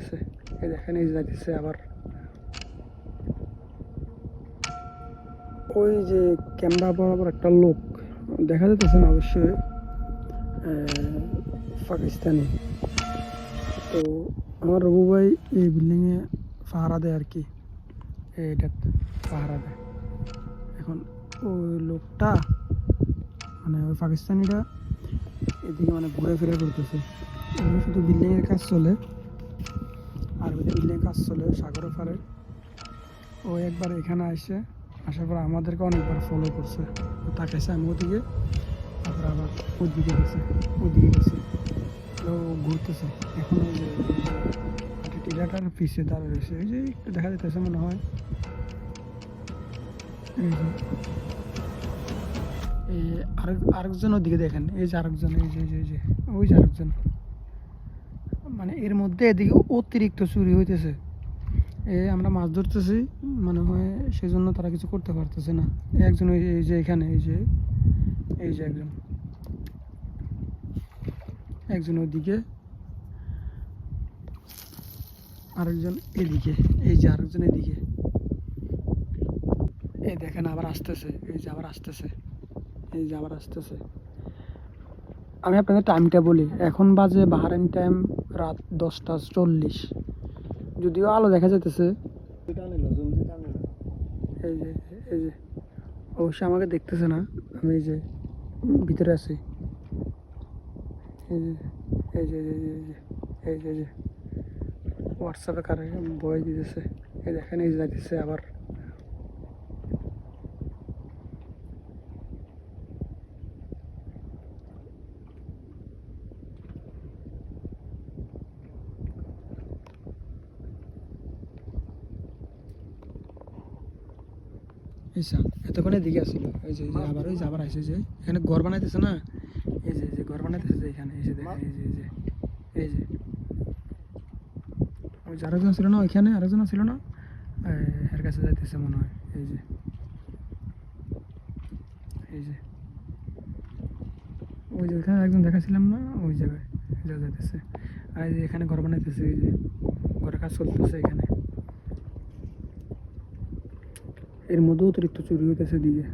হইতেছে। এই দেখেন এই যাইতেছে আবার ওই যে ক্যামেরা বরাবর একটা লোক দেখা যাইতেছে না অবশ্যই পাকিস্তানি। তো আমার রবু ভাই এই বিল্ডিংয়ে পাহারা দেয় আর কি, এইটা পাহারা দেয়। এখন ওই লোকটা মানে ওই পাকিস্তানিরা এদিকে মানে ঘুরে ফিরে করতেছে। এমনি শুধু বিল্ডিংয়ের কাজ চলে, আর বিল্ডিংয়ের কাজ চলে সাগরের পাড়ে। ও একবার এখানে আসার পর আমাদেরকে অনেকবার ফলো করছে, তাকাইছে আমি ওদিকে, তারপর আবার ওইদিকে গেছে তো ঘুরতেছে। এখন ওই যে টিলাটার পিছিয়ে দাঁড়া রয়েছে, এই যে একটু দেখা যেতেছে মনে হয়। এই যে এই আরেকজন ওদিকে দেখেন, এই যে আরেকজন, এই যে ওই যে আরেকজন। মানে এর মধ্যে এদিকে অতিরিক্ত চুরি হইতেছে। আমরা মাছ ধরতেছি মনে হয়, সেজন্য তারা কিছু করতে পারতেছে না। একজন এই যে এখানে এই যে একজন ওইদিকে, আরেকজন এদিকে, এই যে আরেকজন এদিকে। এই দেখেন আবার আসতেছে, এই যে আবার আসতেছে। আমি আপনাদের টাইমটা বলি, এখন বাজে বাহারাইন টাইম রাত 10:40। যদিও আলো দেখা যাইতেছে। এই যে অবশ্যই আমাকে দেখতেছে না, আমি এই যে ভিতরে আছি। এই যে হোয়াটসঅ্যাপে কারে ভয় দিতেছে। এই দেখেন এই যাইতেছে আবার। এতক্ষণে দিকে আসছিল, এই যে আবার আসছে, যে এখানে ঘর বানাইতেছে না, এই যে ঘর বানাইতেছে এখানে, এই যে দেখেন এই যে ওই যে আরেকজন ছিল না, ওইখানে আরেকজন ছিল না, এর কাছে যাইতেছে মনে হয়। এই যে ওই যে ওইখানে একজন দেখাছিলাম না, ওই জায়গায় যাইতেছে। আর এই যে এখানে ঘর বানাইতেছে, এই যে ঘরের কাজ চলতেছে এখানে। এর মধ্যে অতিরিক্ত চুরি হইতেছে দিকে।